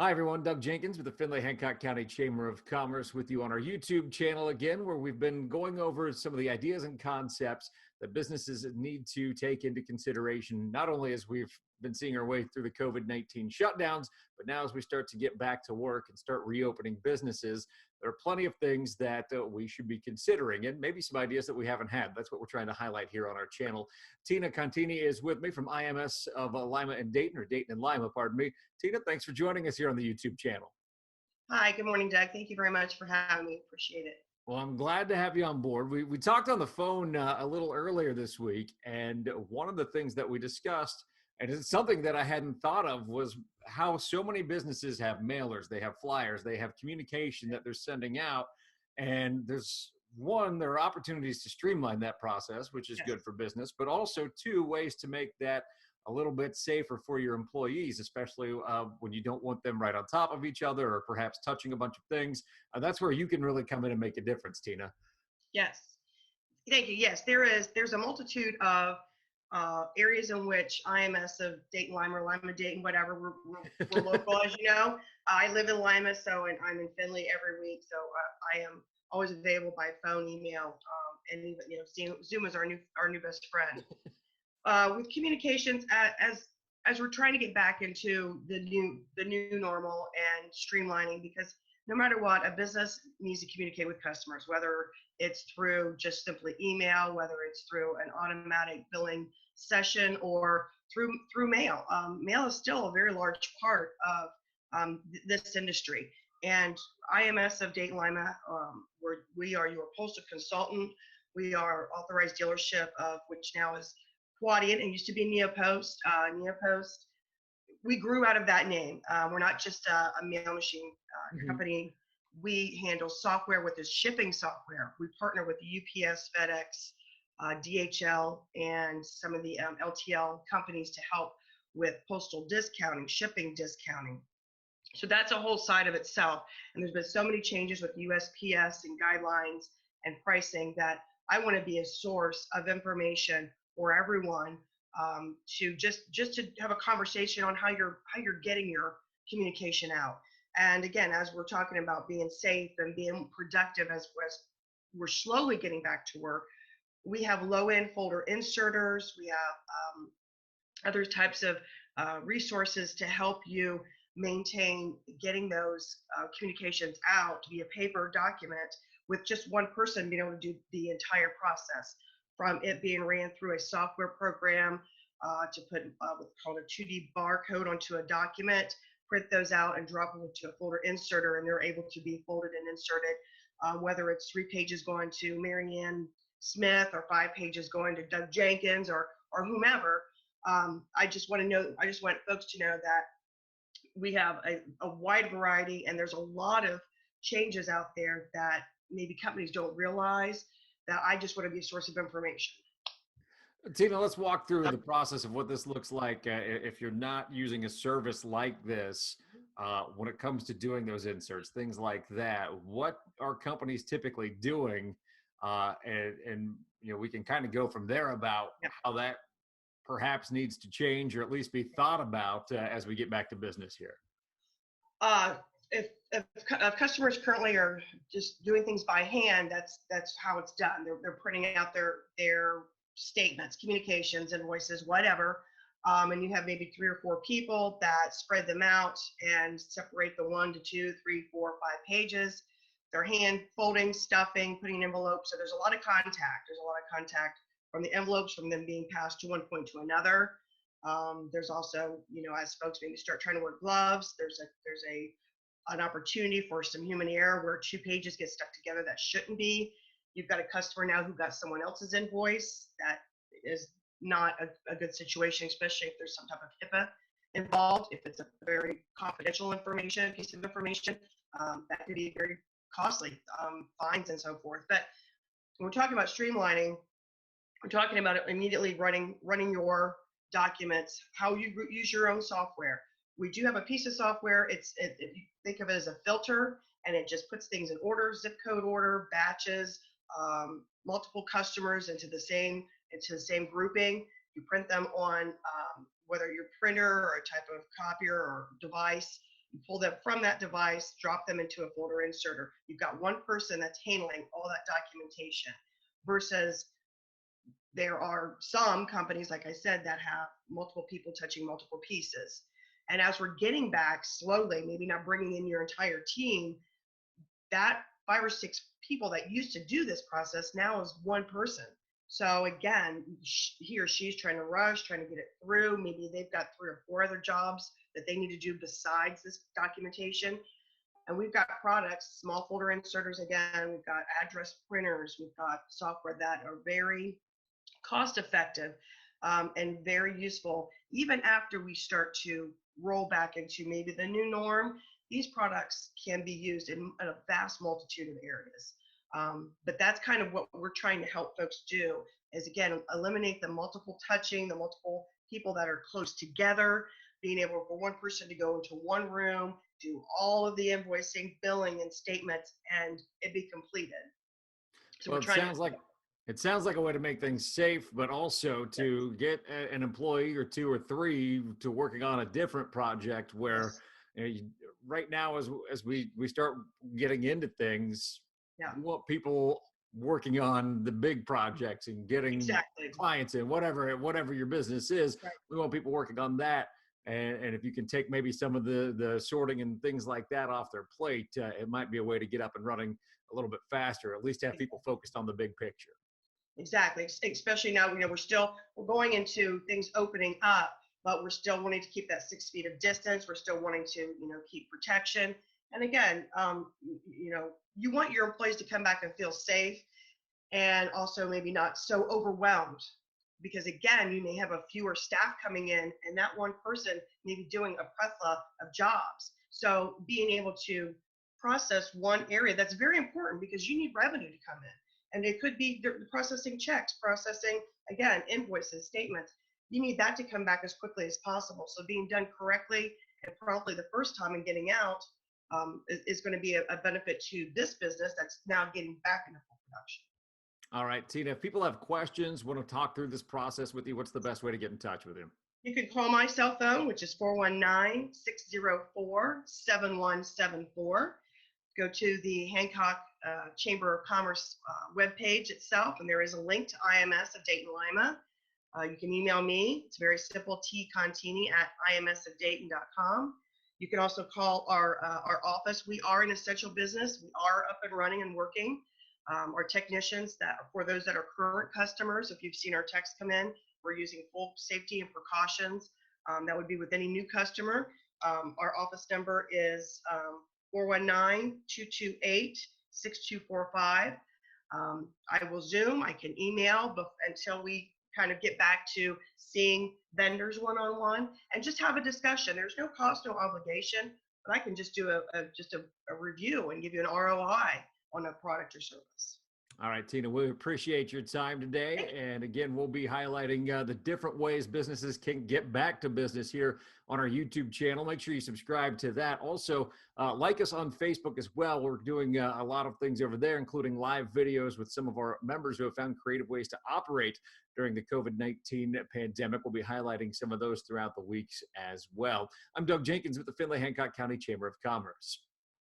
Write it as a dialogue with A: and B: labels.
A: Hi, everyone. Doug Jenkins with the Findlay-Hancock County Chamber of Commerce with you on our YouTube channel again, where we've been going over some of the ideas and concepts that businesses need to take into consideration, not only as we've been seeing our way through the COVID-19 shutdowns, but now as we start to get back to work and start reopening businesses. There are plenty of things that we should be considering and maybe some ideas that we haven't had. That's what we're trying to highlight here on our channel. Tina Contini is with me from IMS of Lima and Dayton, or Dayton and Lima, pardon me. Tina, thanks for joining us here on the YouTube channel.
B: Hi, good morning, Doug. Thank you very much for having me. Appreciate it.
A: Well, I'm glad to have you on board. We talked on the phone a little earlier this week, and one of the things that we discussed, and it's something that I hadn't thought of, was how so many businesses have mailers, they have flyers, they have communication that they're sending out, and there are opportunities to streamline that process, which is
B: Yes.
A: good for business, but also two, ways to make that a little bit safer for your employees, especially when you don't want them right on top of each other or perhaps touching a bunch of things. That's where you can really come in and make a difference, Tina.
B: Yes. Thank you. Yes, there's a multitude of areas in which IMS of Dayton, Lima, or Lima, Dayton, whatever, we're local, as you know. I live in Lima, and I'm in Findlay every week, so I am always available by phone, email, and even Zoom is our new best friend. With communications, as we're trying to get back into the new normal and streamlining, because no matter what, a business needs to communicate with customers, whether it's through just simply email, whether it's through an automatic billing session, or through mail. Mail is still a very large part of this industry. And IMS of Dayton Lima, we are your postal consultant. We are authorized dealership of which now is Quadient, and used to be Neopost. Neopost, we grew out of that name. We're not just a mail machine company. We handle software with this shipping software. We partner with UPS, FedEx, DHL, and some of the LTL companies to help with postal discounting, shipping discounting. So that's a whole side of itself. And there's been so many changes with USPS and guidelines and pricing that I want to be a source of information for everyone, to just to have a conversation on how you're getting your communication out. And again, as we're talking about being safe and being productive as we're slowly getting back to work, we have low-end folder inserters. We have other types of resources to help you maintain getting those communications out to be a paper document, with just one person being able to do the entire process, from it being ran through a software program to put what's called a 2D barcode onto a document, print those out and drop them into a folder inserter, and they're able to be folded and inserted, whether it's 3 pages going to Marianne Smith or 5 pages going to Doug Jenkins or whomever. I just want folks to know that we have a wide variety, and there's a lot of changes out there that maybe companies don't realize, that I just want to be a source of information.
A: Tina, let's walk through the process of what this looks like if you're not using a service like this. When it comes to doing those inserts, things like that, what are companies typically doing? And we can kind of go from there about how that perhaps needs to change, or at least be thought about as we get back to business here.
B: If customers currently are just doing things by hand, that's how it's done. They're printing out their statements, communications, invoices, whatever, and you have maybe 3 or 4 people that spread them out and separate the 1 to 2, 3, 4, 5 pages. They're hand folding, stuffing, putting in envelopes. So there's a lot of contact. There's a lot of contact from the envelopes, from them being passed to one point to another. There's also, as folks maybe start trying to wear gloves, there's an opportunity for some human error where 2 pages get stuck together that shouldn't be. You've got a customer now who got someone else's invoice. That is not a good situation, especially if there's some type of HIPAA involved. If it's a very confidential piece of information, that could be very costly, fines and so forth. But when we're talking about streamlining, we're talking about immediately running your documents, how you use your own software. We do have a piece of software. You think of it as a filter, and it just puts things in order, zip code order, batches, multiple customers into the same grouping. You print them on whether your printer or a type of copier or device. You pull them from that device, drop them into a folder inserter. You've got one person that's handling all that documentation versus there are some companies, like I said, that have multiple people touching multiple pieces. And as we're getting back slowly, maybe not bringing in your entire team, that 5 or 6 people that used to do this process now is one person. So again, he or she's trying to rush, trying to get it through. Maybe they've got 3 or 4 other jobs that they need to do besides this documentation. And we've got products, small folder inserters again, we've got address printers, we've got software that are very cost effective and very useful. Even after we start to roll back into maybe the new norm, these products can be used in a vast multitude of areas. But that's kind of what we're trying to help folks do is, again, eliminate the multiple touching, the multiple people that are close together, being able for one person to go into one room, do all of the invoicing, billing, and statements, and it be completed. So
A: Well,
B: we're trying to.
A: it sounds like a way to make things safe, but also to get an employee or 2 or 3 to working on a different project where right now, as we start getting into things, we want people working on the big projects and getting clients in, whatever your business is.
B: Right.
A: We want people working on that. And if you can take maybe some of the sorting and things like that off their plate, it might be a way to get up and running a little bit faster, at least have people focused on the big picture.
B: Exactly. Especially now, we're going into things opening up, but we're still wanting to keep that 6 feet of distance. We're still wanting to, keep protection. And again, you want your employees to come back and feel safe and also maybe not so overwhelmed, because again, you may have a fewer staff coming in and that one person may be doing a plethora of jobs. So being able to process one area, that's very important because you need revenue to come in. And it could be processing checks, processing, again, invoices, statements. You need that to come back as quickly as possible. So being done correctly and promptly the first time and getting out is going to be a benefit to this business that's now getting back into full production.
A: All right, Tina, if people have questions, want to talk through this process with you, what's the best way to get in touch with you?
B: You can call my cell phone, which is 419-604-7174. Go to the Hancock Chamber of Commerce webpage itself, and there is a link to IMS of Dayton Lima. You can email me. It's very simple, tcontini@imsofdayton.com. You can also call our office. We are an essential business. We are up and running and working. Our technicians, that for those that are current customers, if you've seen our texts come in, we're using full safety and precautions. That would be with any new customer. Our office number is 419-228-6245. I will Zoom, I can email until we kind of get back to seeing vendors one-on-one and just have a discussion. There's no cost, no obligation, but I can just do a review and give you an ROI on a product or service.
A: All right, Tina, we appreciate your time today. And again, we'll be highlighting the different ways businesses can get back to business here on our YouTube channel. Make sure you subscribe to that. Also, like us on Facebook as well. We're doing a lot of things over there, including live videos with some of our members who have found creative ways to operate during the COVID-19 pandemic. We'll be highlighting some of those throughout the weeks as well. I'm Doug Jenkins with the Findlay Hancock County Chamber of Commerce.